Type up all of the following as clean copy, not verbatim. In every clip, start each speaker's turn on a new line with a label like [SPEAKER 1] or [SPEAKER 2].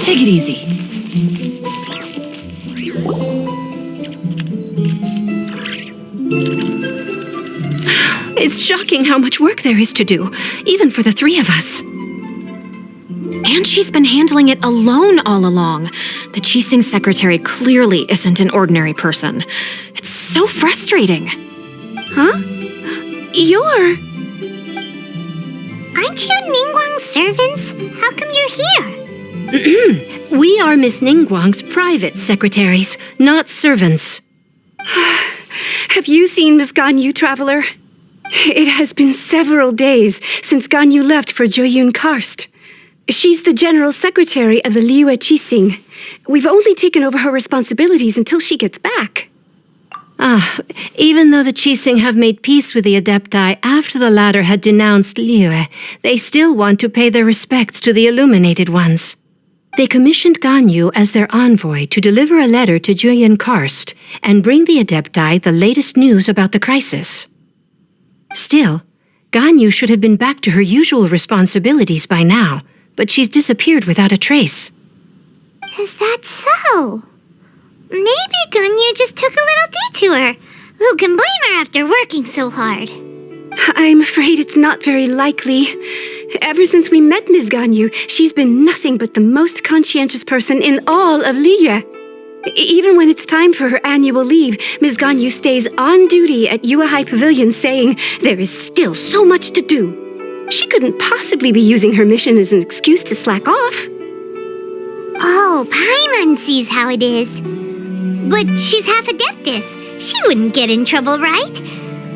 [SPEAKER 1] Take it easy.
[SPEAKER 2] It's shocking how much work there is to do, even for the three of us.
[SPEAKER 3] And she's been handling it alone all along. The Qixing secretary clearly isn't an ordinary person. It's so frustrating.
[SPEAKER 2] Huh? You're...
[SPEAKER 4] Aren't you Ningguang's servants? How come you're here?
[SPEAKER 2] We are Miss Ningguang's private secretaries, not servants. Have you seen Miss Ganyu, Traveler? It has been several days since Ganyu left for Joyun Karst. She's the general secretary of the Liyue Qixing. We've only taken over her responsibilities until she gets back. Even though the Qixing have made peace with the Adepti after the latter had denounced Liyue, they still want to pay their respects to the Illuminated Ones. They commissioned Ganyu as their envoy to deliver a letter to Joyun Karst and bring the Adepti the latest news about the crisis. Still, Ganyu should have been back to her usual responsibilities by now, but she's disappeared without a trace.
[SPEAKER 4] Is that so? Maybe Ganyu just took a little detour. Who can blame her after working so hard?
[SPEAKER 2] I'm afraid it's not very likely. Ever since we met Ms. Ganyu, she's been nothing but the most conscientious person in all of Liyue. Even when it's time for her annual leave, Ms. Ganyu stays on duty at Yuehai Pavilion saying there is still so much to do. She couldn't possibly be using her mission as an excuse to slack off.
[SPEAKER 4] Oh, Paimon sees how it is. But she's half Adeptus. She wouldn't get in trouble, right?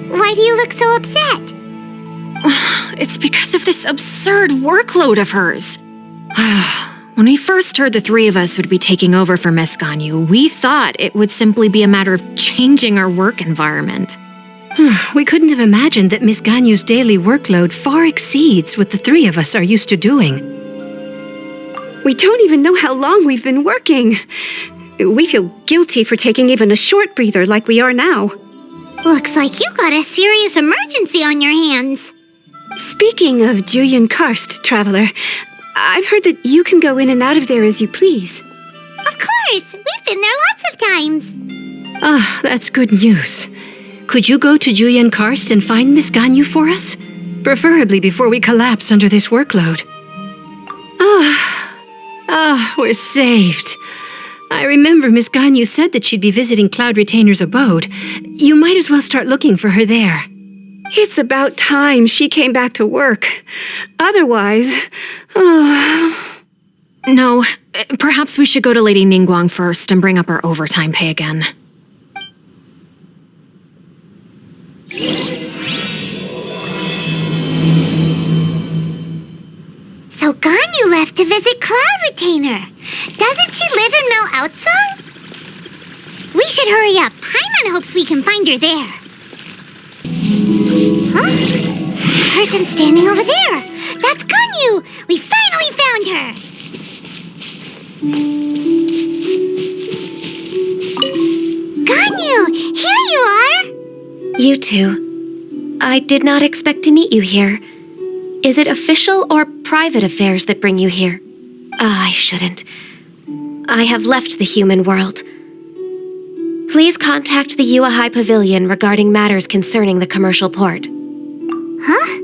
[SPEAKER 4] Why do you look so upset?
[SPEAKER 3] It's because of this absurd workload of hers. When we first heard the three of us would be taking over for Miss Ganyu, we thought it would simply be a matter of changing our work environment.
[SPEAKER 2] We couldn't have imagined that Miss Ganyu's daily workload far exceeds what the three of us are used to doing. We don't even know how long we've been working. We feel guilty for taking even a short breather like we are now.
[SPEAKER 4] Looks like you got a serious emergency on your hands.
[SPEAKER 2] Speaking of Joyun Karst, Traveler, I've heard that you can go in and out of there as you please.
[SPEAKER 4] Of course! We've been there lots of times.
[SPEAKER 2] That's good news. Could you go to Joyun Karst and find Miss Ganyu for us? Preferably before we collapse under this workload. We're saved. I remember Miss Ganyu said that she'd be visiting Cloud Retainer's abode. You might as well start looking for her there. It's about time she came back to work. Otherwise...
[SPEAKER 3] No, perhaps we should go to Lady Ningguang first and bring up our overtime pay again.
[SPEAKER 4] So Ganyu left to visit Cloud Retainer. Doesn't she live in Mel Outsong? We should hurry up. Paimon hopes we can find her there. Huh? Person standing over there. That's Ganyu. We finally found her. Ganyu, here you are.
[SPEAKER 5] You two. I did not expect to meet you here. Is it official or private affairs that bring you here? I shouldn't. I have left the human world. Please contact the Yuehai Pavilion regarding matters concerning the commercial port.
[SPEAKER 4] Huh?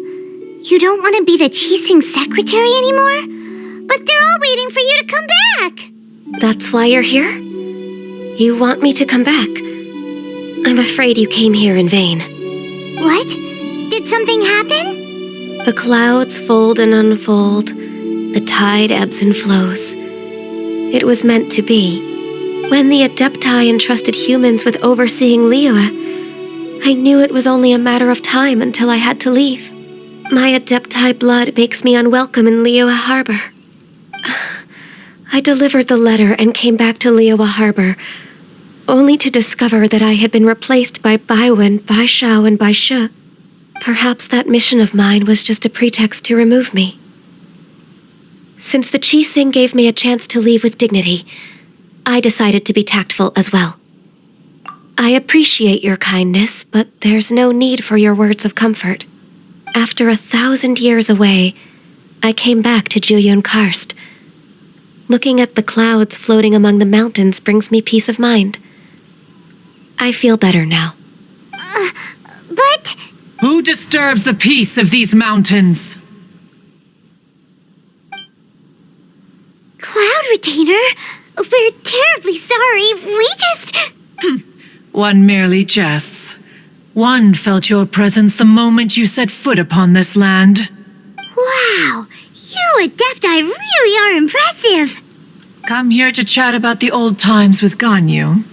[SPEAKER 4] You don't want to be the Qixing secretary anymore? But they're all waiting for you to come back.
[SPEAKER 5] That's why you're here? You want me to come back? I'm afraid you came here in vain.
[SPEAKER 4] What? Did something happen?
[SPEAKER 5] The clouds fold and unfold. The tide ebbs and flows. It was meant to be. When the Adepti entrusted humans with overseeing Liyue, I knew it was only a matter of time until I had to leave. My Adepti blood makes me unwelcome in Liyue Harbor. I delivered the letter and came back to Liyue Harbor, only to discover that I had been replaced by Baiwen, Baishao, and Baishe. Perhaps that mission of mine was just a pretext to remove me. Since the Qixing gave me a chance to leave with dignity, I decided to be tactful as well. I appreciate your kindness, but there's no need for your words of comfort. After 1,000 years away, I came back to Joyun Karst. Looking at the clouds floating among the mountains brings me peace of mind. I feel better now.
[SPEAKER 4] But...
[SPEAKER 1] Who disturbs the peace of these mountains?
[SPEAKER 4] Cloud Retainer, we're terribly sorry. We just...
[SPEAKER 1] One merely jests. One felt your presence the moment you set foot upon this land.
[SPEAKER 4] Wow, you Adepti really are impressive.
[SPEAKER 1] Come here to chat about the old times with Ganyu.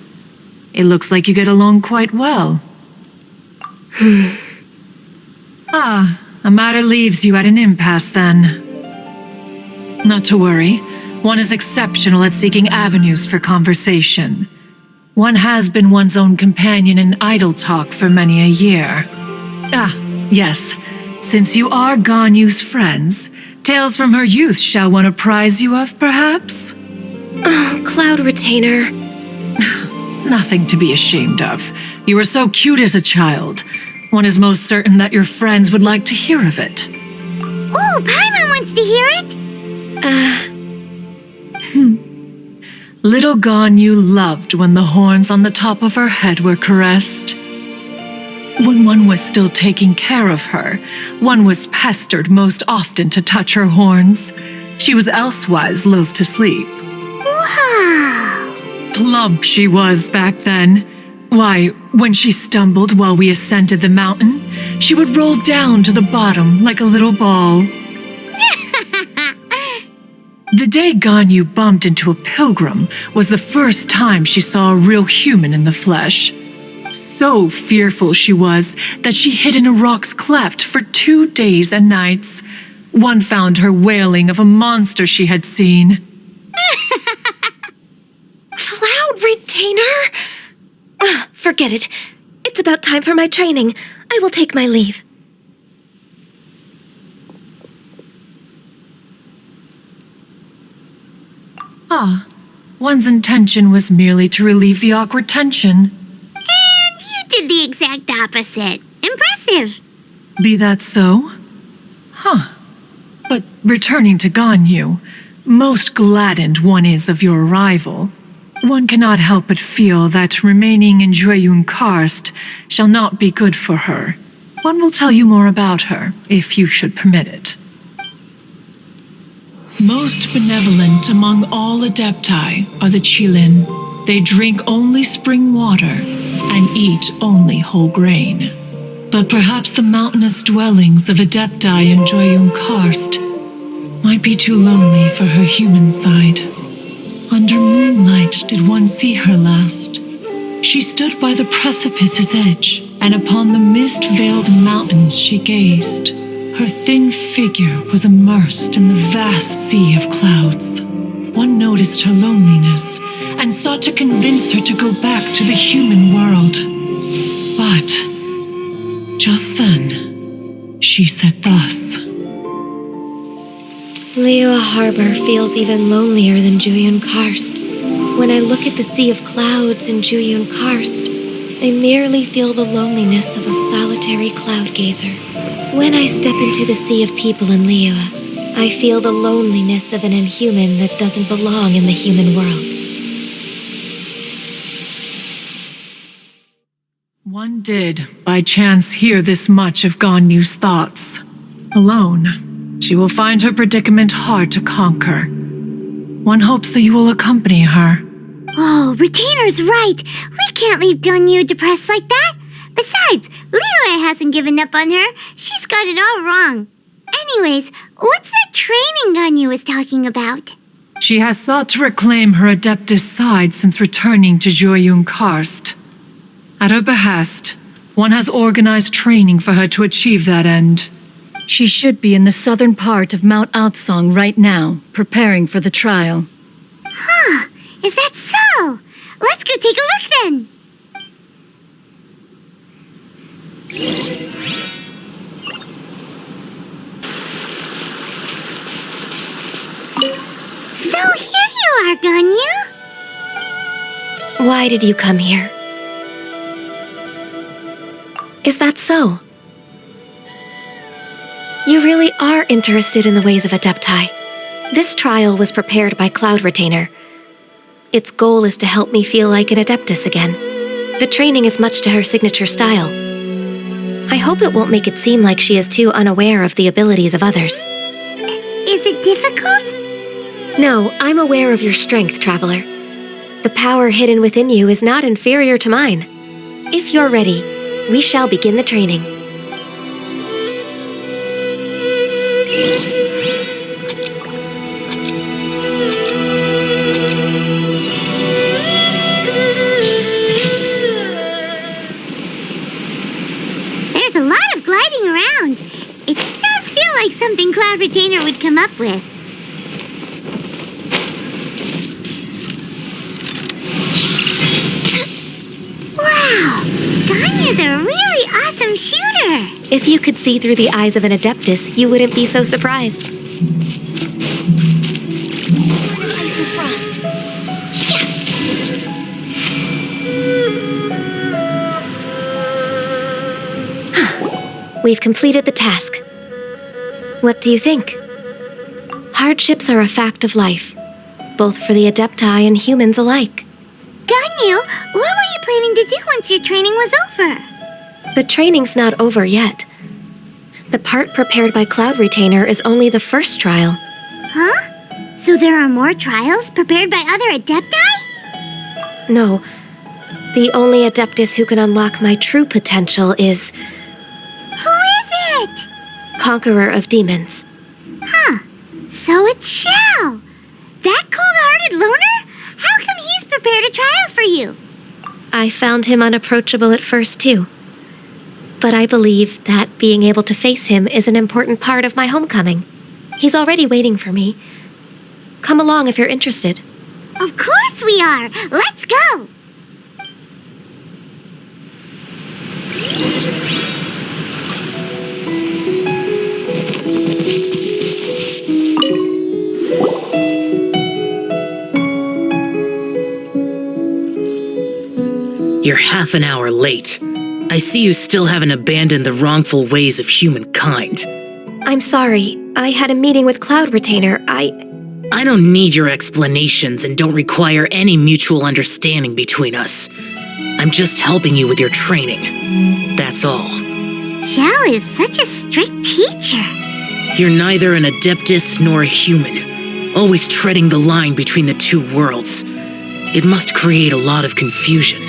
[SPEAKER 1] It looks like you get along quite well. A matter leaves you at an impasse then. Not to worry, one is exceptional at seeking avenues for conversation. One has been one's own companion in idle talk for many a year. Yes, since you are Ganyu's friends, tales from her youth shall one apprise you of, perhaps?
[SPEAKER 5] Oh, Cloud Retainer.
[SPEAKER 1] Nothing to be ashamed of. You were so cute as a child. One is most certain that your friends would like to hear of it.
[SPEAKER 4] Oh, Paimon wants to hear it.
[SPEAKER 1] Little Ganyu loved when the horns on the top of her head were caressed. When one was still taking care of her, one was pestered most often to touch her horns. She was elsewise loath to sleep.
[SPEAKER 4] Wow.
[SPEAKER 1] Plump she was back then. Why, when she stumbled while we ascended the mountain, she would roll down to the bottom like a little ball. The day Ganyu bumped into a pilgrim was the first time she saw a real human in the flesh. So fearful she was that she hid in a rock's cleft for 2 days and nights. One found her wailing of a monster she had seen.
[SPEAKER 5] Cloud Retainer? Forget it. It's about time for my training. I will take my leave.
[SPEAKER 1] One's intention was merely to relieve the awkward tension.
[SPEAKER 4] And you did the exact opposite. Impressive.
[SPEAKER 1] Be that so? But returning to Ganyu, most gladdened one is of your arrival. One cannot help but feel that remaining in Jueyun Karst shall not be good for her. One will tell you more about her, if you should permit it. Most benevolent among all Adepti are the Qilin. They drink only spring water and eat only whole grain. But perhaps the mountainous dwellings of Adepti in Jueyun Karst might be too lonely for her human side. Under moonlight did one see her last. She stood by the precipice's edge, and upon the mist-veiled mountains she gazed. Her thin figure was immersed in the vast sea of clouds. One noticed her loneliness and sought to convince her to go back to the human world. But just then, she said thus.
[SPEAKER 5] Liyue Harbor feels even lonelier than Jueyun Karst. When I look at the sea of clouds in Jueyun Karst, I merely feel the loneliness of a solitary cloud gazer. When I step into the sea of people in Liyue, I feel the loneliness of an inhuman that doesn't belong in the human world.
[SPEAKER 1] One did, by chance, hear this much of Ganyu's thoughts. Alone, she will find her predicament hard to conquer. One hopes that you will accompany her.
[SPEAKER 4] Oh, Retainer's right. We can't leave Ganyu depressed like that. Besides, Liyue hasn't given up on her. She's got it all wrong. Anyways, what's that training Ganyu was talking about?
[SPEAKER 1] She has sought to reclaim her Adeptus side since returning to Jueyun Karst. At her behest, one has organized training for her to achieve that end. She should be in the southern part of Mount Aotsong right now, preparing for the trial.
[SPEAKER 4] Huh, is that so? Let's go take a look then. So here you are, Ganyu.
[SPEAKER 5] Why did you come here? Is that so? You really are interested in the ways of Adepti. This trial was prepared by Cloud Retainer. Its goal is to help me feel like an Adeptus again. The training is much to her signature style. I hope it won't make it seem like she is too unaware of the abilities of others.
[SPEAKER 4] Is it difficult?
[SPEAKER 5] No, I'm aware of your strength, Traveler. The power hidden within you is not inferior to mine. If you're ready, we shall begin the training.
[SPEAKER 4] There's a lot of gliding around. It does feel like something Cloud Retainer would come up with. Wow! Ganyu's a really awesome shooter!
[SPEAKER 5] If you could see through the eyes of an Adeptus, you wouldn't be so surprised.
[SPEAKER 3] Ice and frost.
[SPEAKER 5] We've completed the task. What do you think? Hardships are a fact of life, both for the Adepti and humans alike.
[SPEAKER 4] Ganyu, what were you planning to do once your training was over?
[SPEAKER 5] The training's not over yet. The part prepared by Cloud Retainer is only the first trial.
[SPEAKER 4] Huh? So there are more trials prepared by other Adepti?
[SPEAKER 5] No, the only Adeptus who can unlock my true potential is
[SPEAKER 4] Who is it?
[SPEAKER 5] Conqueror of Demons.
[SPEAKER 4] Huh. So it's Xiao. That cold-hearted loner? How come he's prepared a trial for you?
[SPEAKER 5] I found him unapproachable at first, too. But I believe that being able to face him is an important part of my homecoming. He's already waiting for me. Come along if you're interested.
[SPEAKER 4] Of course we are. Let's go.
[SPEAKER 6] You're half an hour late. I see you still haven't abandoned the wrongful ways of humankind.
[SPEAKER 5] I'm sorry. I had a meeting with Cloud Retainer. I
[SPEAKER 6] don't need your explanations and don't require any mutual understanding between us. I'm just helping you with your training. That's all.
[SPEAKER 4] Xiao is such a strict teacher.
[SPEAKER 6] You're neither an Adeptus nor a human, always treading the line between the two worlds. It must create a lot of confusion.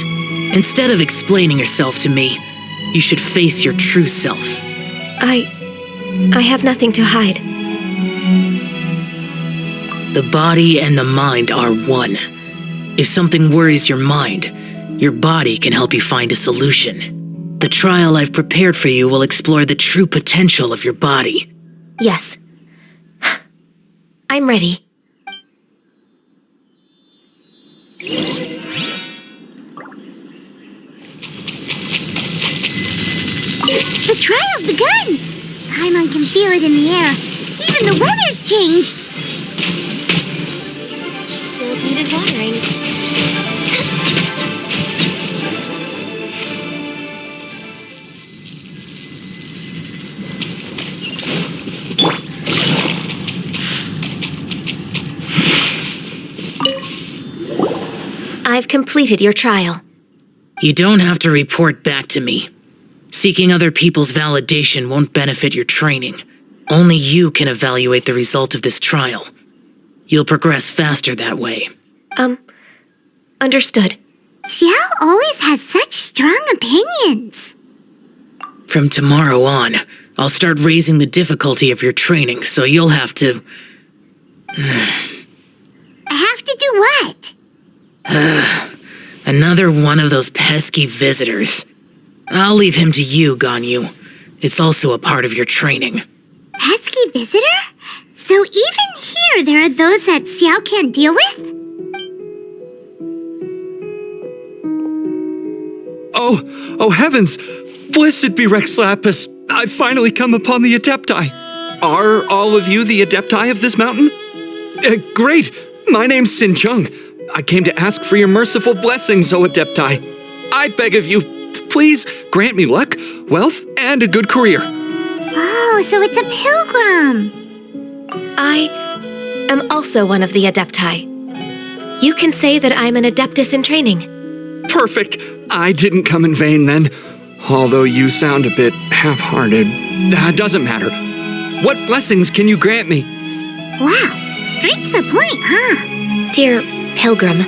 [SPEAKER 6] Instead of explaining yourself to me, you should face your true self.
[SPEAKER 5] I have nothing to hide.
[SPEAKER 6] The body and the mind are one. If something worries your mind, your body can help you find a solution. The trial I've prepared for you will explore the true potential of your body.
[SPEAKER 5] Yes. I'm ready.
[SPEAKER 4] The trial's begun! Paimon can feel it in the air. Even the weather's changed.
[SPEAKER 5] Field needed watering. I've completed your trial.
[SPEAKER 6] You don't have to report back to me. Seeking other people's validation won't benefit your training. Only you can evaluate the result of this trial. You'll progress faster that way.
[SPEAKER 5] Understood.
[SPEAKER 4] Xiao always has such strong opinions.
[SPEAKER 6] From tomorrow on, I'll start raising the difficulty of your training, so you'll have to...
[SPEAKER 4] Have to do what?
[SPEAKER 6] Another one of those pesky visitors. I'll leave him to you, Ganyu. It's also a part of your training.
[SPEAKER 4] Pesky visitor? So even here there are those that Xiao can't deal with?
[SPEAKER 7] Oh heavens! Blessed be Rex Lapis! I've finally come upon the Adepti. Are all of you the Adepti of this mountain? Great! My name's Sin Chung. I came to ask for your merciful blessings, O Adepti. I beg of you, please grant me luck, wealth, and a good career.
[SPEAKER 4] Oh, so it's a pilgrim.
[SPEAKER 5] am also one of the Adepti. You can say that I'm an Adeptus in training.
[SPEAKER 7] Perfect. I didn't come in vain then. Although you sound a bit half-hearted. Doesn't matter. What blessings can you grant me?
[SPEAKER 4] Wow, straight to the point, huh?
[SPEAKER 5] Dear Pilgrim,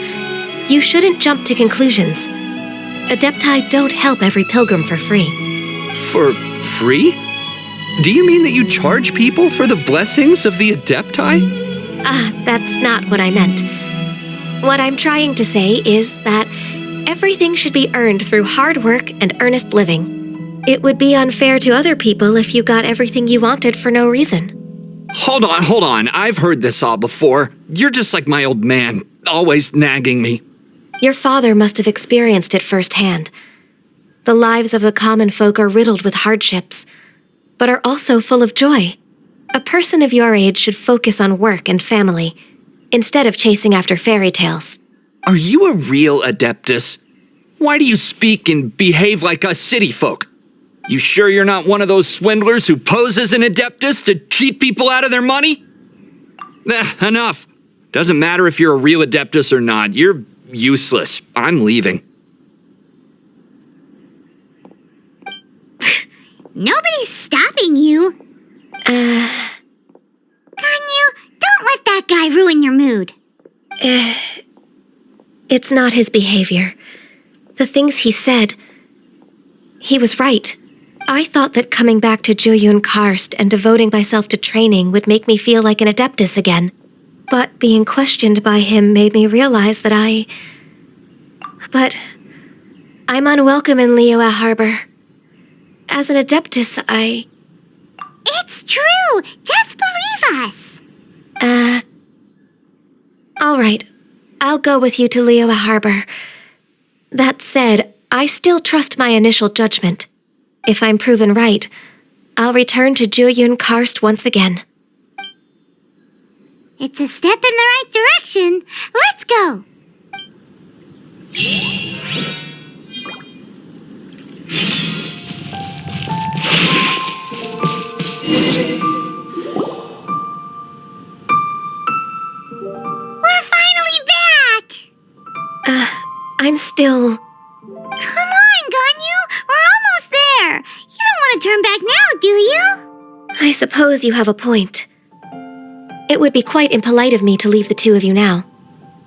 [SPEAKER 5] you shouldn't jump to conclusions. Adepti don't help every pilgrim for free.
[SPEAKER 7] For free? Do you mean that you charge people for the blessings of the Adepti?
[SPEAKER 5] That's not what I meant. What I'm trying to say is that everything should be earned through hard work and earnest living. It would be unfair to other people if you got everything you wanted for no reason.
[SPEAKER 7] Hold on. I've heard this all before. You're just like my old man, always nagging me.
[SPEAKER 5] Your father must have experienced it firsthand. The lives of the common folk are riddled with hardships, but are also full of joy. A person of your age should focus on work and family, instead of chasing after fairy tales.
[SPEAKER 7] Are you a real Adeptus? Why do you speak and behave like us city folk? You sure you're not one of those swindlers who pose as an Adeptus to cheat people out of their money? Enough. Doesn't matter if you're a real Adeptus or not. You're useless. I'm leaving.
[SPEAKER 4] Nobody's stopping you. Ganyu, don't let that guy ruin your mood.
[SPEAKER 5] It's not his behavior. The things he said, he was right. I thought that coming back to Jueyun Karst and devoting myself to training would make me feel like an Adeptus again. But being questioned by him made me realize that But I'm unwelcome in Liyue Harbor. As an Adeptus,
[SPEAKER 4] It's true! Just believe us!
[SPEAKER 5] All right. I'll go with you to Liyue Harbor. That said, I still trust my initial judgment. If I'm proven right, I'll return to Jueyun Karst once again.
[SPEAKER 4] It's a step in the right direction. Let's go! We're finally back!
[SPEAKER 5] I'm still...
[SPEAKER 4] Come on, Ganyu! We're almost there! You don't want to turn back now, do you?
[SPEAKER 5] I suppose you have a point. It would be quite impolite of me to leave the two of you now.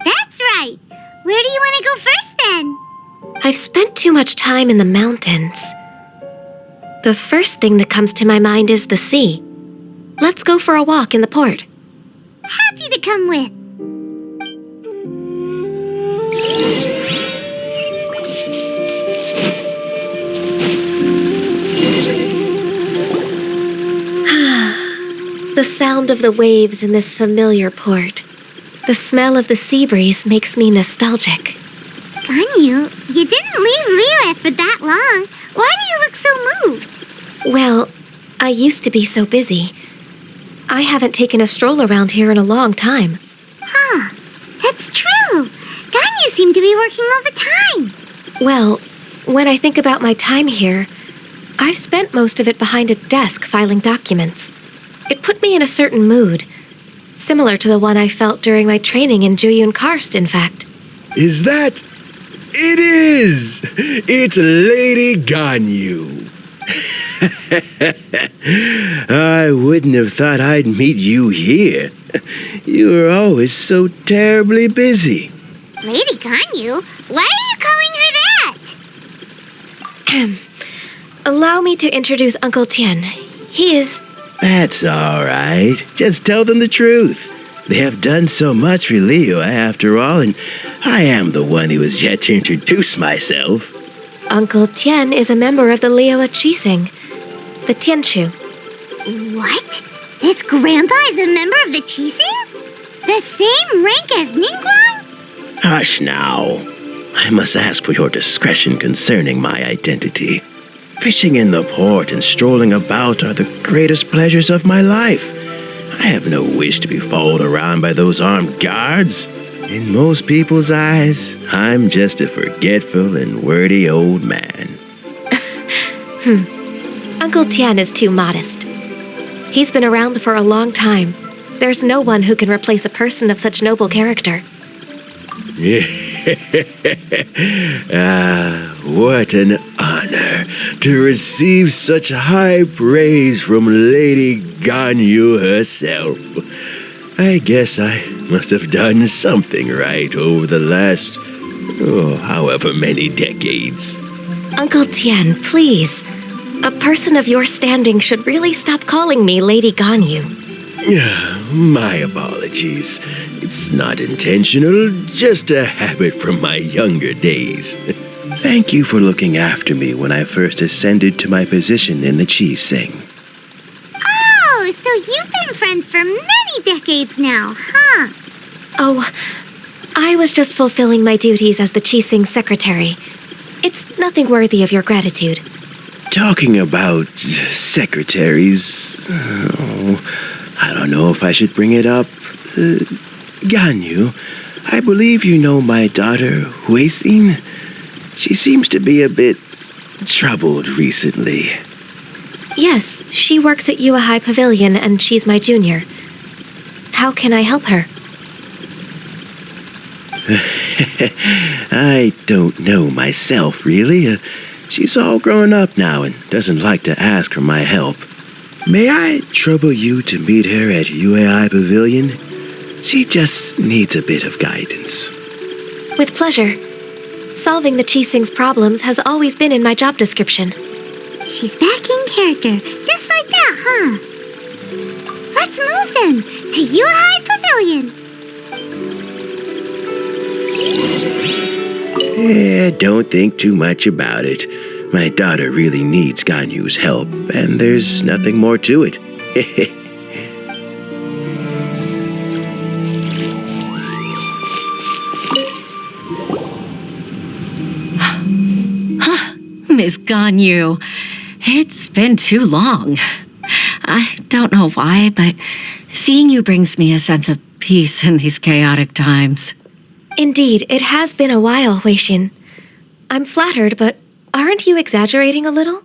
[SPEAKER 4] That's right! Where do you want to go first, then?
[SPEAKER 5] I've spent too much time in the mountains. The first thing that comes to my mind is the sea. Let's go for a walk in the port.
[SPEAKER 4] Happy to come with.
[SPEAKER 5] The sound of the waves in this familiar port. The smell of the sea breeze makes me nostalgic.
[SPEAKER 4] Ganyu, you didn't leave Liyue for that long. Why do you look so moved?
[SPEAKER 5] Well, I used to be so busy. I haven't taken a stroll around here in a long time.
[SPEAKER 4] Huh, that's true. Ganyu seemed to be working all the time.
[SPEAKER 5] Well, when I think about my time here, I've spent most of it behind a desk filing documents. It put me in a certain mood, similar to the one I felt during my training in Jueyun Karst, in fact.
[SPEAKER 8] Is that... It is! It's Lady Ganyu. I wouldn't have thought I'd meet you here. You were always so terribly busy.
[SPEAKER 4] Lady Ganyu? Why are you calling her that?
[SPEAKER 5] Allow me to introduce Uncle Tien. He is...
[SPEAKER 8] That's all right. Just tell them the truth. They have done so much for Liyue after all, and I am the one who has yet to introduce myself.
[SPEAKER 5] Uncle Tien is a member of the Liyue Chising, the Tianshu.
[SPEAKER 4] What? This grandpa is a member of the Chising? The same rank as Ningguang?
[SPEAKER 8] Hush now. I must ask for your discretion concerning my identity. Fishing in the port and strolling about are the greatest pleasures of my life. I have no wish to be followed around by those armed guards. In most people's eyes, I'm just a forgetful and wordy old man.
[SPEAKER 5] Uncle Tien is too modest. He's been around for a long time, There's no one who can replace a person of such noble character.
[SPEAKER 8] What an honor to receive such high praise from Lady Ganyu herself. I guess I must have done something right over the last, however many decades.
[SPEAKER 5] Uncle Tian, please. A person of your standing should really stop calling me Lady Ganyu.
[SPEAKER 8] My apologies. It's not intentional, just a habit from my younger days. Thank you for looking after me when I first ascended to my position in the Chi Sing.
[SPEAKER 4] Oh, so you've been friends for many decades now, huh?
[SPEAKER 5] Oh, I was just fulfilling my duties as the Chi Sing secretary. It's nothing worthy of your gratitude.
[SPEAKER 8] Talking about secretaries, I don't know if I should bring it up. Ganyu, I believe you know my daughter, Huixin. She seems to be a bit troubled recently.
[SPEAKER 5] Yes, she works at Yua High Pavilion and she's my junior. How can I help her?
[SPEAKER 8] I don't know myself, really. She's all grown up now and doesn't like to ask for my help. May I trouble you to meet her at UAI Pavilion? She just needs a bit of guidance.
[SPEAKER 5] With pleasure. Solving the Chi Sing's problems has always been in my job description.
[SPEAKER 4] She's back in character, just like that, huh? Let's move then, to Yuhai Pavilion.
[SPEAKER 8] Don't think too much about it. My daughter really needs Ganyu's help, and there's nothing more to it.
[SPEAKER 9] Miss Ganyu, it's been too long. I don't know why, but seeing you brings me a sense of peace in these chaotic times.
[SPEAKER 5] Indeed, it has been a while, Huixin. I'm flattered, but aren't you exaggerating a little?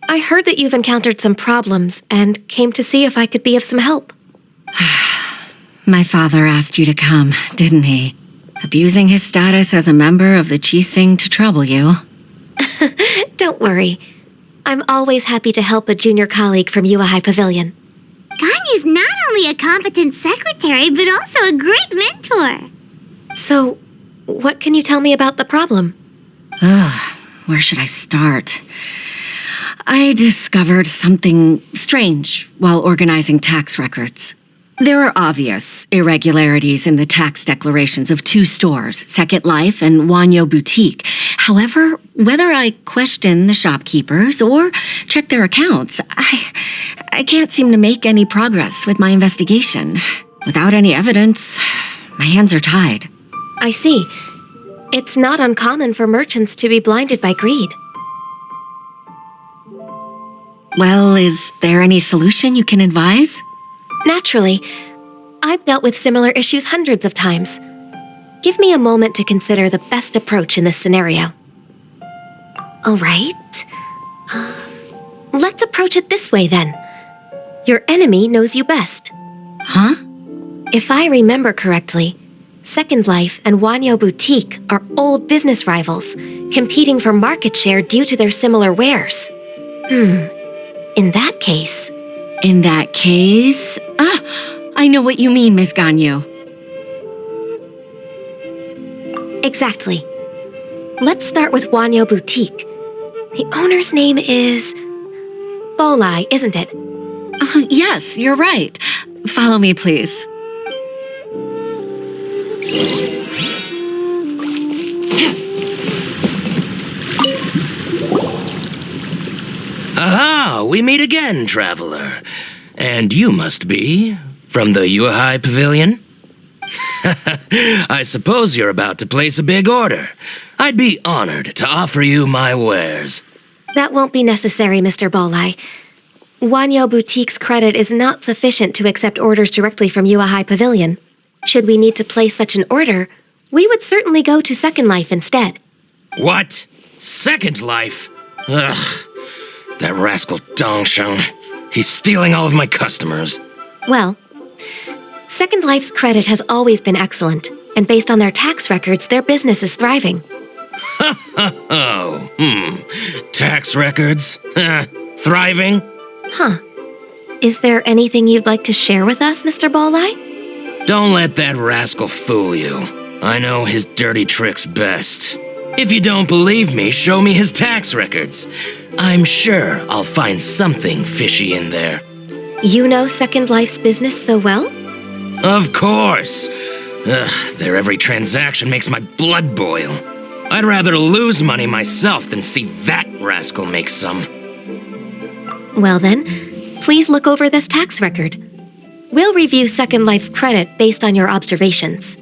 [SPEAKER 5] I heard that you've encountered some problems and came to see if I could be of some help.
[SPEAKER 9] My father asked you to come, didn't he? Abusing his status as a member of the Chi Sing to trouble you.
[SPEAKER 5] Don't worry. I'm always happy to help a junior colleague from Yua High Pavilion.
[SPEAKER 4] Ganyu's not only a competent secretary, but also a great mentor.
[SPEAKER 5] So, what can you tell me about the problem?
[SPEAKER 9] Where should I start? I discovered something strange while organizing tax records. There are obvious irregularities in the tax declarations of two stores, Second Life and Wanyo Boutique. However, whether I question the shopkeepers or check their accounts, I can't seem to make any progress with my investigation. Without any evidence, my hands are tied.
[SPEAKER 5] I see. It's not uncommon for merchants to be blinded by greed.
[SPEAKER 9] Well, is there any solution you can advise?
[SPEAKER 5] Naturally. I've dealt with similar issues hundreds of times. Give me a moment to consider the best approach in this scenario. All right. Let's approach it this way, then. Your enemy knows you best.
[SPEAKER 9] Huh?
[SPEAKER 5] If I remember correctly, Second Life and Wanyo Boutique are old business rivals, competing for market share due to their similar wares. In that case...
[SPEAKER 9] I know what you mean, Miss Ganyu.
[SPEAKER 5] Exactly. Let's start with Wanyo Boutique. The owner's name is... Bolai, isn't it?
[SPEAKER 9] Yes, you're right. Follow me, please.
[SPEAKER 10] Aha! We meet again, traveler. And you must be from the Yuhai Pavilion? I suppose you're about to place a big order. I'd be honored to offer you my wares.
[SPEAKER 5] That won't be necessary, Mr. Bolai. Wanyo Boutique's credit is not sufficient to accept orders directly from Yua High Pavilion. Should we need to place such an order, we would certainly go to Second Life instead.
[SPEAKER 10] What? Second Life? Ugh. That rascal Dongsheng. He's stealing all of my customers.
[SPEAKER 5] Well, Second Life's credit has always been excellent, and based on their tax records, their business is thriving.
[SPEAKER 10] Tax records? Thriving?
[SPEAKER 5] Huh. Is there anything you'd like to share with us, Mr. Balleye?
[SPEAKER 10] Don't let that rascal fool you. I know his dirty tricks best. If you don't believe me, show me his tax records. I'm sure I'll find something fishy in there.
[SPEAKER 5] You know Second Life's business so well?
[SPEAKER 10] Of course. Their every transaction makes my blood boil. I'd rather lose money myself than see that rascal make some.
[SPEAKER 5] Well then, please look over this tax record. We'll review Second Life's credit based on your observations.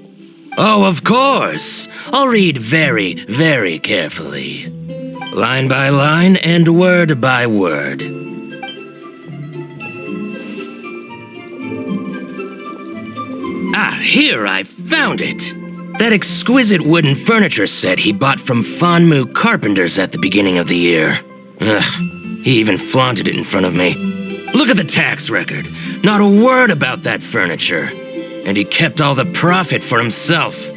[SPEAKER 10] Oh, of course. I'll read very, very carefully. Line by line and word by word. Ah, here, I found it. That exquisite wooden furniture set he bought from Fanmu Carpenters at the beginning of the year. He even flaunted it in front of me. Look at the tax record. Not a word about that furniture. And he kept all the profit for himself.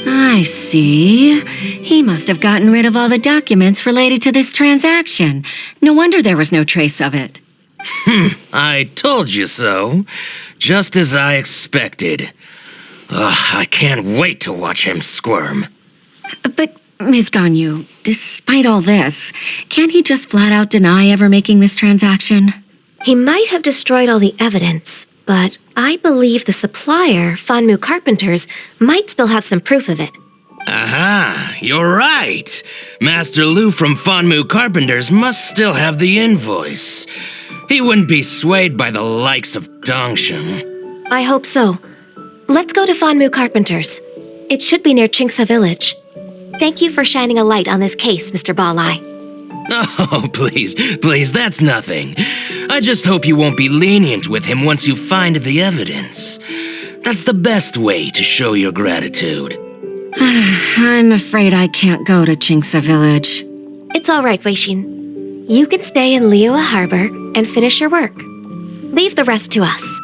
[SPEAKER 9] I see. He must have gotten rid of all the documents related to this transaction. No wonder there was no trace of it.
[SPEAKER 10] I told you so. Just as I expected. I can't wait to watch him squirm.
[SPEAKER 9] But, Ms. Ganyu, despite all this, can't he just flat out deny ever making this transaction?
[SPEAKER 5] He might have destroyed all the evidence, but I believe the supplier, Fanmu Carpenters, might still have some proof of it.
[SPEAKER 10] Aha, you're right. Master Lu from Fanmu Carpenters must still have the invoice. He wouldn't be swayed by the likes of Dongsheng.
[SPEAKER 5] I hope so. Let's go to Fanmu Carpenters. It should be near Chingsa Village. Thank you for shining a light on this case, Mr. Balleye.
[SPEAKER 10] Oh, please, that's nothing. I just hope you won't be lenient with him once you find the evidence. That's the best way to show your gratitude.
[SPEAKER 9] I'm afraid I can't go to Chingsa Village.
[SPEAKER 5] It's all right, Weishin. You can stay in Liyue Harbor and finish your work. Leave the rest to us.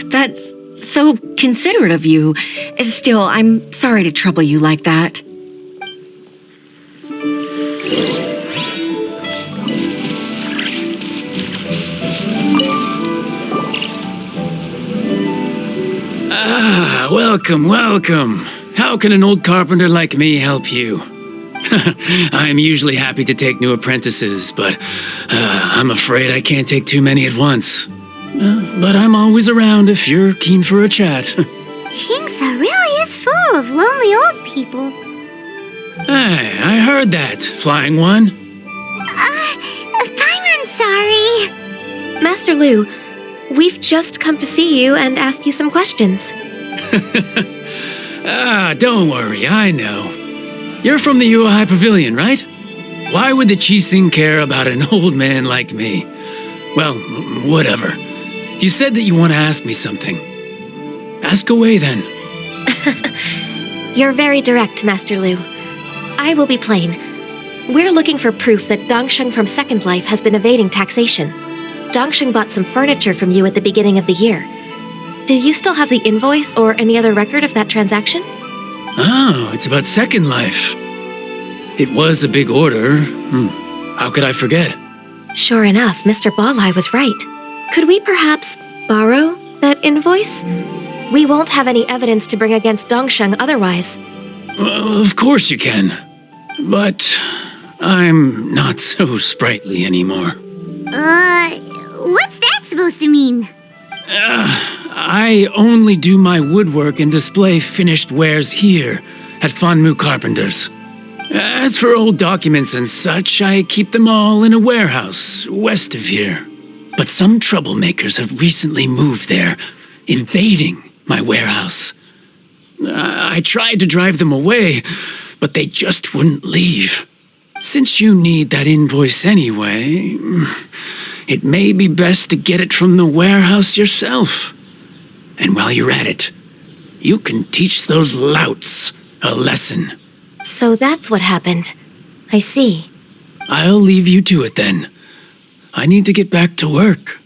[SPEAKER 9] That's so considerate of you. Still, I'm sorry to trouble you like that.
[SPEAKER 11] Welcome. How can an old carpenter like me help you? I'm usually happy to take new apprentices, but I'm afraid I can't take too many at once. But I'm always around if you're keen for a chat.
[SPEAKER 4] Chingsa really is full of lonely old people.
[SPEAKER 11] Hey, I heard that, Flying One.
[SPEAKER 4] I'm sorry.
[SPEAKER 5] Master Lu, we've just come to see you and ask you some questions.
[SPEAKER 11] Don't worry, I know. You're from the Yuehai Pavilion, right? Why would the Qixing care about an old man like me? Well, whatever. You said that you want to ask me something. Ask away, then.
[SPEAKER 5] You're very direct, Master Lu. I will be plain. We're looking for proof that Dongsheng from Second Life has been evading taxation. Dongsheng bought some furniture from you at the beginning of the year. Do you still have the invoice or any other record of that transaction?
[SPEAKER 11] Oh, it's about Second Life. It was a big order. How could I forget?
[SPEAKER 5] Sure enough, Mr. Balleye was right. Could we perhaps borrow that invoice? We won't have any evidence to bring against Dongsheng otherwise.
[SPEAKER 11] Of course you can. But I'm not so sprightly anymore.
[SPEAKER 4] What's that supposed to mean?
[SPEAKER 11] I only do my woodwork and display finished wares here at Fanmu Carpenters. As for old documents and such, I keep them all in a warehouse west of here. But some troublemakers have recently moved there, invading my warehouse. I tried to drive them away, but they just wouldn't leave. Since you need that invoice anyway, it may be best to get it from the warehouse yourself. And while you're at it, you can teach those louts a lesson.
[SPEAKER 5] So that's what happened. I see.
[SPEAKER 11] I'll leave you to it then. I need to get back to work.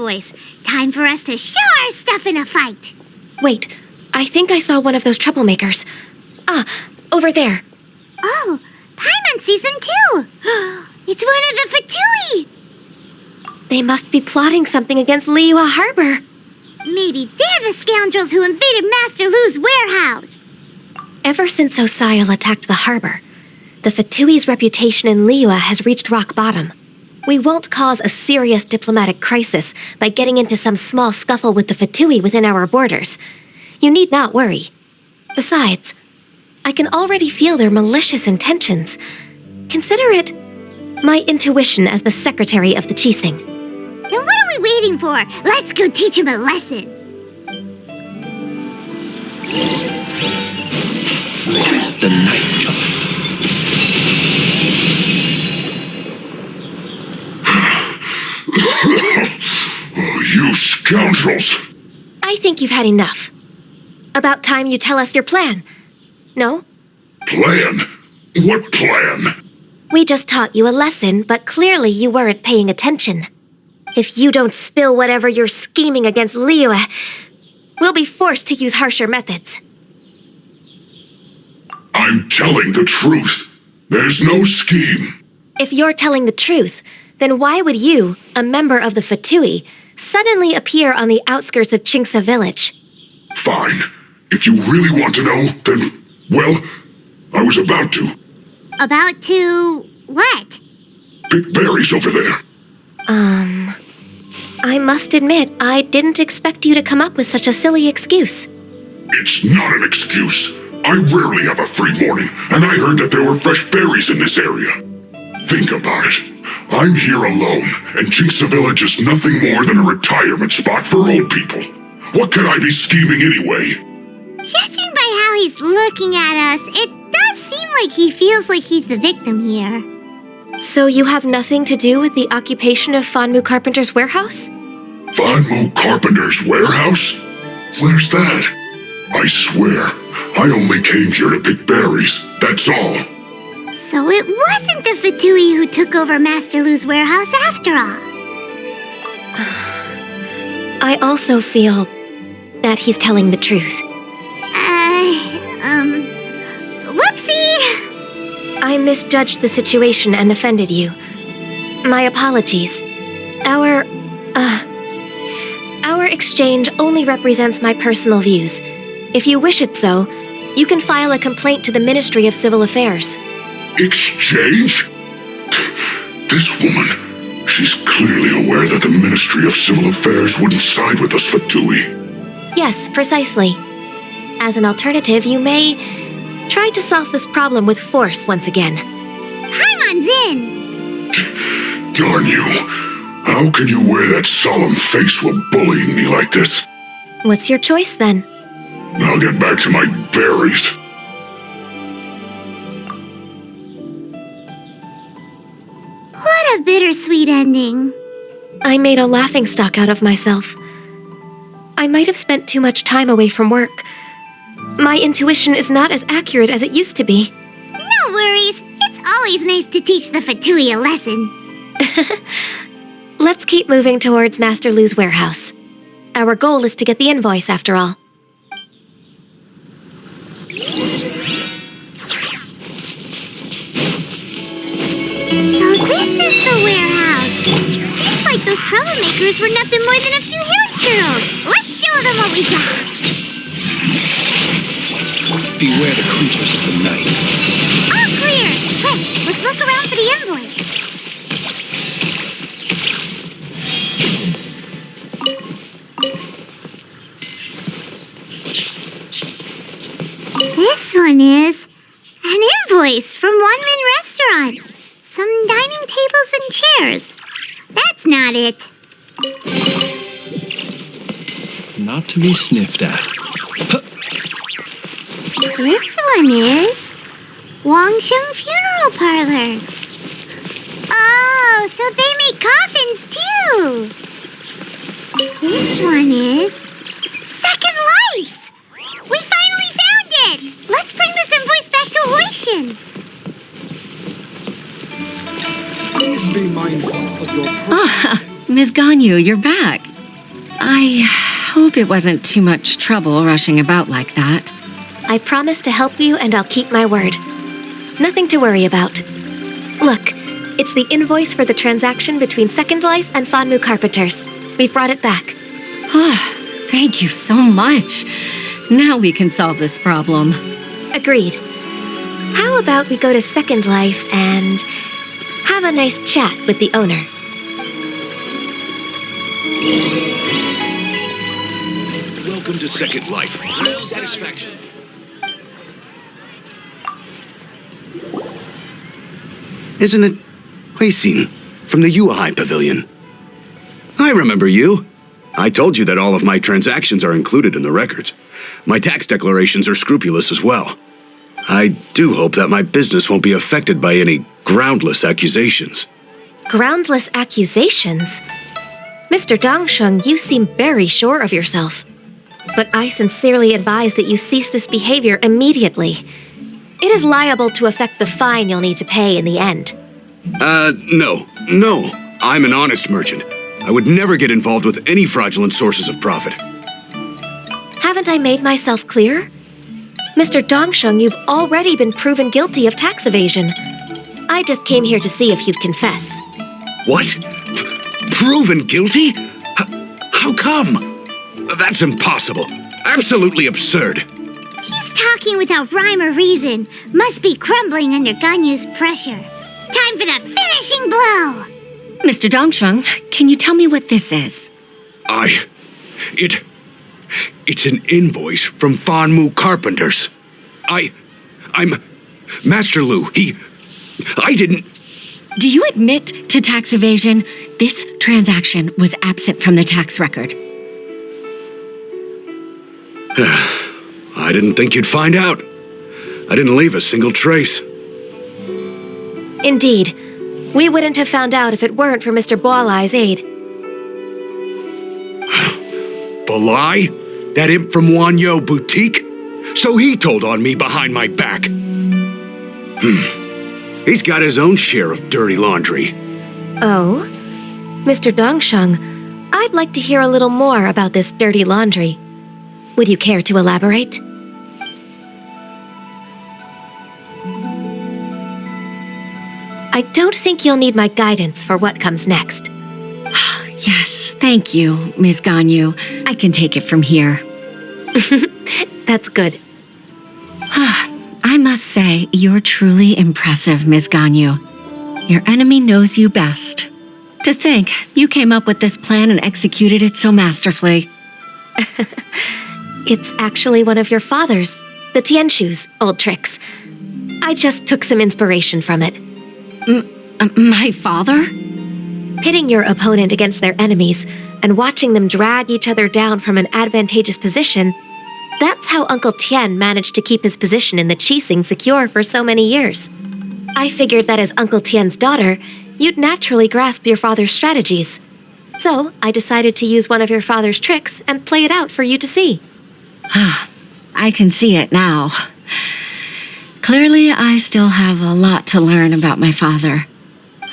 [SPEAKER 4] invoice. Time for us to show our stuff in a fight.
[SPEAKER 5] Wait, I think I saw one of those troublemakers. Ah, over there.
[SPEAKER 4] Oh, Paimon sees them too. It's one of the Fatui.
[SPEAKER 5] They must be plotting something against Liyue Harbor.
[SPEAKER 4] Maybe they're the scoundrels who invaded Master Lu's warehouse.
[SPEAKER 5] Ever since Osial attacked the harbor, the Fatui's reputation in Liyue has reached rock bottom. We won't cause a serious diplomatic crisis by getting into some small scuffle with the Fatui within our borders. You need not worry. Besides, I can already feel their malicious intentions. Consider it my intuition as the secretary of the Qixing.
[SPEAKER 4] Then what are we waiting for? Let's go teach him a lesson.
[SPEAKER 12] The night cometh.
[SPEAKER 13] You scoundrels!
[SPEAKER 5] I think you've had enough. About time you tell us your plan. No?
[SPEAKER 13] Plan? What plan?
[SPEAKER 5] We just taught you a lesson, but clearly you weren't paying attention. If you don't spill whatever you're scheming against Liyue, we'll be forced to use harsher methods.
[SPEAKER 13] I'm telling the truth. There's no scheme.
[SPEAKER 5] If you're telling the truth, then why would you, a member of the Fatui, suddenly appear on the outskirts of Qingce village?
[SPEAKER 13] Fine. If you really want to know, then, well, I was about to.
[SPEAKER 4] About to what?
[SPEAKER 13] Pick berries over there.
[SPEAKER 5] I must admit, I didn't expect you to come up with such a silly excuse.
[SPEAKER 13] It's not an excuse. I rarely have a free morning, and I heard that there were fresh berries in this area. Think about it. I'm here alone, and Qingce Village is nothing more than a retirement spot for old people. What could I be scheming anyway?
[SPEAKER 4] Judging by how he's looking at us, it does seem like he feels like he's the victim here.
[SPEAKER 5] So you have nothing to do with the occupation of Fanmu Carpenter's warehouse?
[SPEAKER 13] Fanmu Carpenter's warehouse? Where's that? I swear, I only came here to pick berries, that's all.
[SPEAKER 4] So it wasn't the Fatui who took over Master Lu's warehouse after all.
[SPEAKER 5] I also feel that he's telling the truth.
[SPEAKER 4] Whoopsie!
[SPEAKER 5] I misjudged the situation and offended you. My apologies. Our exchange only represents my personal views. If you wish it so, you can file a complaint to the Ministry of Civil Affairs.
[SPEAKER 13] Exchange? This woman, she's clearly aware that the Ministry of Civil Affairs wouldn't side with us Fatui.
[SPEAKER 5] Yes, precisely. As an alternative, you may try to solve this problem with force once again.
[SPEAKER 4] Paimon's in!
[SPEAKER 13] Darn you. How can you wear that solemn face while bullying me like this?
[SPEAKER 5] What's your choice, then?
[SPEAKER 13] I'll get back to my berries.
[SPEAKER 4] What a bittersweet ending.
[SPEAKER 5] I made a laughingstock out of myself. I might have spent too much time away from work. My intuition is not as accurate as it used to be.
[SPEAKER 4] No worries. It's always nice to teach the Fatui a lesson.
[SPEAKER 5] Let's keep moving towards Master Lu's warehouse. Our goal is to get the invoice, after all.
[SPEAKER 4] So this is the warehouse. Seems like those troublemakers were nothing more than a few hill churls. Let's show them what we got.
[SPEAKER 12] Beware the creatures of the night.
[SPEAKER 4] All clear. Hey, let's look around for the invoice. This one is an invoice from One Min Restaurant. Some dining tables and chairs. That's not it.
[SPEAKER 12] Not to be sniffed at.
[SPEAKER 4] This one is Wangsheng Funeral Parlors. Oh, so they make coffins too. This one is Second Lives. We finally found it. Let's bring this invoice back to Huishin.
[SPEAKER 14] Please be mindful of your...
[SPEAKER 9] Ah, Ms. Ganyu, you're back. I hope it wasn't too much trouble rushing about like that.
[SPEAKER 5] I promise to help you and I'll keep my word. Nothing to worry about. Look, it's the invoice for the transaction between Second Life and Fanmu Carpenters. We've brought it back.
[SPEAKER 9] Thank you so much. Now we can solve this problem.
[SPEAKER 5] Agreed. How about we go to Second Life and have a nice chat with the owner?
[SPEAKER 14] Welcome to Second Life. Real satisfaction.
[SPEAKER 7] Isn't it Huixin from the Yuhai Pavilion? I remember you. I told you that all of my transactions are included in the records. My tax declarations are scrupulous as well. I do hope that my business won't be affected by any groundless accusations.
[SPEAKER 5] Groundless accusations? Mr. Dongsheng, you seem very sure of yourself. But I sincerely advise that you cease this behavior immediately. It is liable to affect the fine you'll need to pay in the end.
[SPEAKER 7] No. I'm an honest merchant. I would never get involved with any fraudulent sources of profit.
[SPEAKER 5] Haven't I made myself clear? Mr. Dongsheng, you've already been proven guilty of tax evasion. I just came here to see if you'd confess.
[SPEAKER 7] What? Proven guilty? How come? That's impossible. Absolutely absurd.
[SPEAKER 4] He's talking without rhyme or reason. Must be crumbling under Ganyu's pressure. Time for the finishing blow!
[SPEAKER 9] Mr. Dongsheng, can you tell me what this is?
[SPEAKER 7] It's an invoice from Fanmu Carpenters. I'm Master Lu. I didn't...
[SPEAKER 9] Do you admit to tax evasion? This transaction was absent from the tax record.
[SPEAKER 7] I didn't think you'd find out. I didn't leave a single trace.
[SPEAKER 5] Indeed. We wouldn't have found out if it weren't for Mr. Boalai's aid.
[SPEAKER 7] Boalai? That imp from Wanyo Boutique? So he told on me behind my back. He's got his own share of dirty laundry.
[SPEAKER 5] Oh? Mr. Dongsheng, I'd like to hear a little more about this dirty laundry. Would you care to elaborate? I don't think you'll need my guidance for what comes next.
[SPEAKER 9] Yes, thank you, Ms. Ganyu. I can take it from here.
[SPEAKER 5] That's good.
[SPEAKER 9] I must say, you're truly impressive, Ms. Ganyu. Your enemy knows you best. To think, you came up with this plan and executed it so masterfully.
[SPEAKER 5] It's actually one of your father's, the Tianshu's, old tricks. I just took some inspiration from it.
[SPEAKER 9] My father?
[SPEAKER 5] Pitting your opponent against their enemies and watching them drag each other down from an advantageous position, that's how Uncle Tian managed to keep his position in the Qixing secure for so many years. I figured that as Uncle Tian's daughter, you'd naturally grasp your father's strategies. So I decided to use one of your father's tricks and play it out for you to see.
[SPEAKER 9] I can see it now. Clearly, I still have a lot to learn about my father.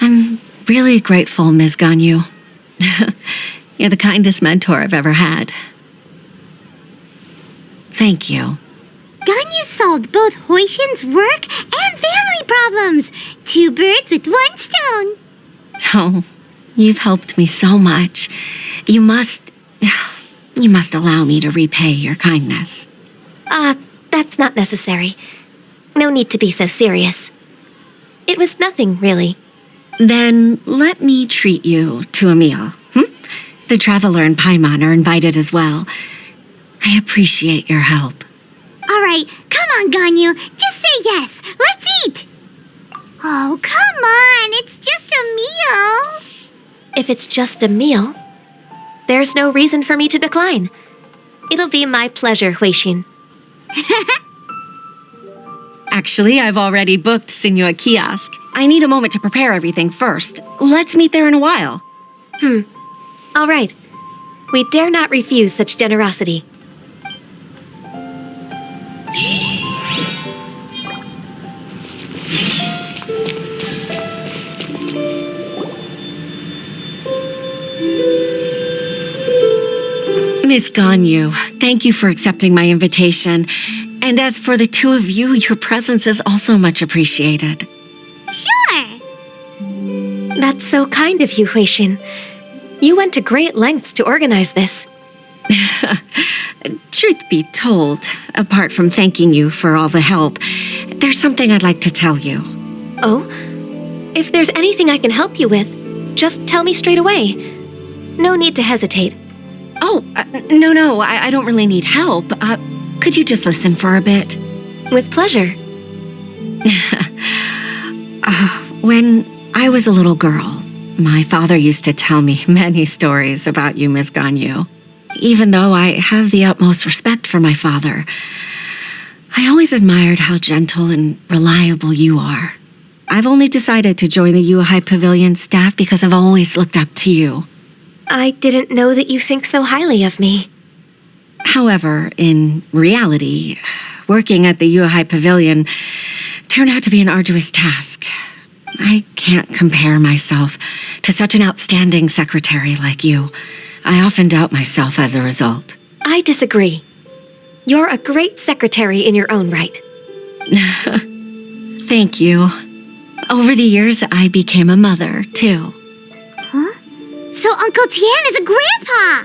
[SPEAKER 9] I'm really grateful, Ms. Ganyu. You're the kindest mentor I've ever had. Thank you.
[SPEAKER 4] Ganyu solved both Huixin's work and family problems. 2 birds with 1 stone.
[SPEAKER 9] Oh, you've helped me so much. You must allow me to repay your kindness.
[SPEAKER 5] That's not necessary. No need to be so serious. It was nothing, really.
[SPEAKER 9] Then let me treat you to a meal. The Traveler and Paimon are invited as well. I appreciate your help.
[SPEAKER 4] All right, come on, Ganyu. Just say yes. Let's eat. Oh, come on. It's just a meal.
[SPEAKER 5] If it's just a meal, there's no reason for me to decline. It'll be my pleasure, Huixin.
[SPEAKER 9] Actually, I've already booked Senor Kiosk. I need a moment to prepare everything first. Let's meet there in a while.
[SPEAKER 5] All right. We dare not refuse such generosity.
[SPEAKER 9] Miss Ganyu, thank you for accepting my invitation. And as for the two of you, your presence is also much appreciated.
[SPEAKER 4] Sure.
[SPEAKER 5] That's so kind of you, Huixin. You went to great lengths to organize this.
[SPEAKER 9] Truth be told, apart from thanking you for all the help, there's something I'd like to tell you.
[SPEAKER 5] Oh? If there's anything I can help you with, just tell me straight away. No need to hesitate.
[SPEAKER 9] Oh, no, I don't really need help. Could you just listen for a bit?
[SPEAKER 5] With pleasure.
[SPEAKER 9] When I was a little girl, my father used to tell me many stories about you, Miss Ganyu. Even though I have the utmost respect for my father, I always admired how gentle and reliable you are. I've only decided to join the Yuhai Pavilion staff because I've always looked up to you.
[SPEAKER 5] I didn't know that you think so highly of me.
[SPEAKER 9] However, in reality, working at the Yuhai Pavilion turned out to be an arduous task. I can't compare myself to such an outstanding secretary like you. I often doubt myself as a result.
[SPEAKER 5] I disagree. You're a great secretary in your own right.
[SPEAKER 9] Thank you. Over the years, I became a mother, too.
[SPEAKER 4] Huh? So Uncle Tian is a grandpa!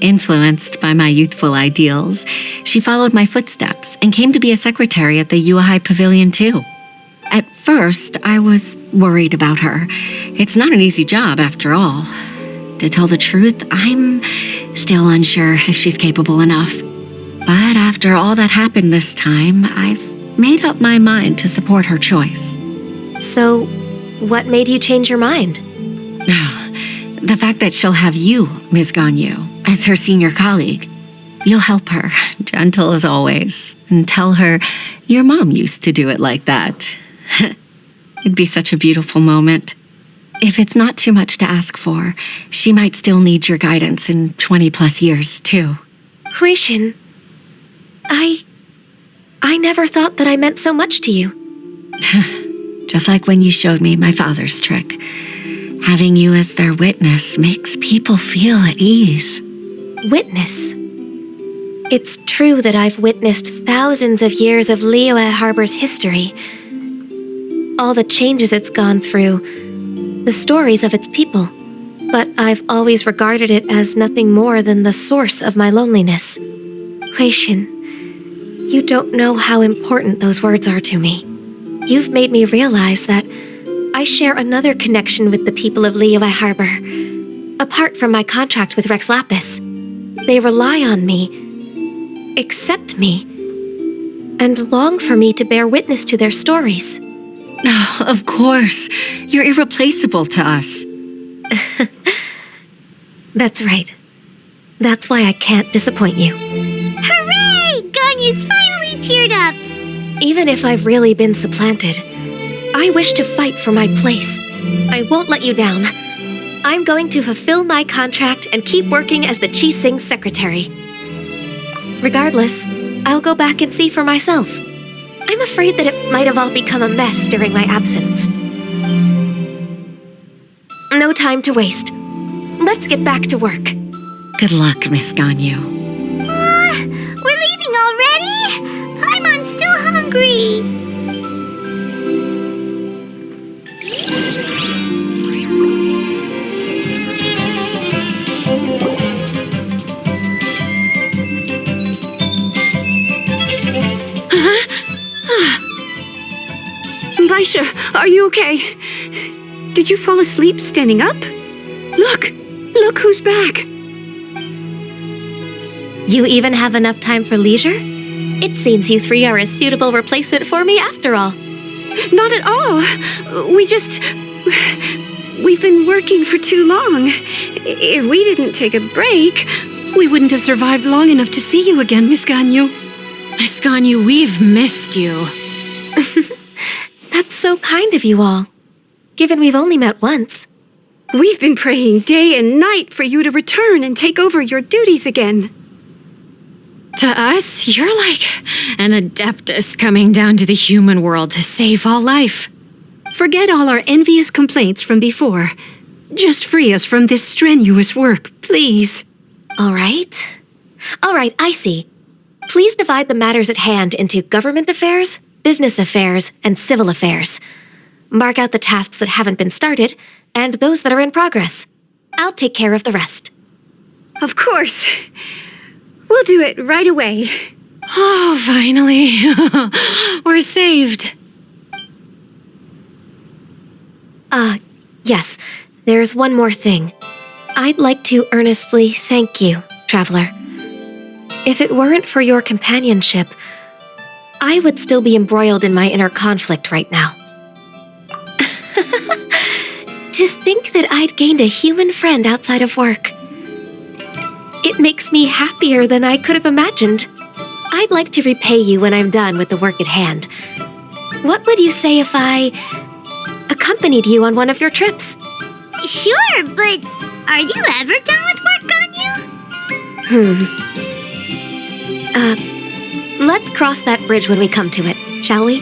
[SPEAKER 9] Influenced by my youthful ideals, she followed my footsteps and came to be a secretary at the Yuhai Pavilion, too. At first, I was worried about her. It's not an easy job, after all. To tell the truth, I'm still unsure if she's capable enough. But after all that happened this time, I've made up my mind to support her choice.
[SPEAKER 5] So, what made you change your mind?
[SPEAKER 9] The fact that she'll have you, Ms. Ganyu, as her senior colleague. You'll help her, gentle as always, and tell her your mom used to do it like that. It'd be such a beautiful moment. If it's not too much to ask for, she might still need your guidance in 20+ years, too.
[SPEAKER 5] Huixin, I never thought that I meant so much to you.
[SPEAKER 9] Just like when you showed me my father's trick. Having you as their witness makes people feel at ease.
[SPEAKER 5] Witness? It's true that I've witnessed thousands of years of Liyue Harbor's history. All the changes it's gone through, the stories of its people. But I've always regarded it as nothing more than the source of my loneliness. Huixin, you don't know how important those words are to me. You've made me realize that I share another connection with the people of Liyue Harbor. Apart from my contract with Rex Lapis, they rely on me, accept me, and long for me to bear witness to their stories.
[SPEAKER 9] Oh, of course. You're irreplaceable to us.
[SPEAKER 5] That's right. That's why I can't disappoint you.
[SPEAKER 4] Hooray! Ganyu's finally cheered up!
[SPEAKER 5] Even if I've really been supplanted, I wish to fight for my place. I won't let you down. I'm going to fulfill my contract and keep working as the Qixing secretary. Regardless, I'll go back and see for myself. I'm afraid that it might have all become a mess during my absence. No time to waste. Let's get back to work.
[SPEAKER 9] Good luck, Miss Ganyu.
[SPEAKER 4] We're leaving already? I'm still hungry.
[SPEAKER 15] Baisha, are you okay? Did you fall asleep standing up? Look who's back.
[SPEAKER 5] You even have enough time for leisure? It seems you three are a suitable replacement for me after all.
[SPEAKER 15] Not at all. We've been working for too long. If we didn't take a break,
[SPEAKER 2] we wouldn't have survived long enough to see you again, Miss Ganyu.
[SPEAKER 3] Miss Ganyu, we've missed you.
[SPEAKER 5] That's so kind of you all, given we've only met once.
[SPEAKER 15] We've been praying day and night for you to return and take over your duties again.
[SPEAKER 3] To us, you're like an adeptus coming down to the human world to save all life.
[SPEAKER 2] Forget all our envious complaints from before. Just free us from this strenuous work, please.
[SPEAKER 5] All right, I see. Please divide the matters at hand into government affairs, business affairs, and civil affairs. Mark out the tasks that haven't been started, and those that are in progress. I'll take care of the rest.
[SPEAKER 15] Of course. We'll do it right away.
[SPEAKER 3] Oh, finally. We're saved.
[SPEAKER 5] Yes, there's one more thing. I'd like to earnestly thank you, Traveler. If it weren't for your companionship, I would still be embroiled in my inner conflict right now. To think that I'd gained a human friend outside of work. It makes me happier than I could have imagined. I'd like to repay you when I'm done with the work at hand. What would you say if I accompanied you on one of your trips?
[SPEAKER 4] Sure, but are you ever done with work, Ganyu?
[SPEAKER 5] Let's cross that bridge when we come to it, shall we?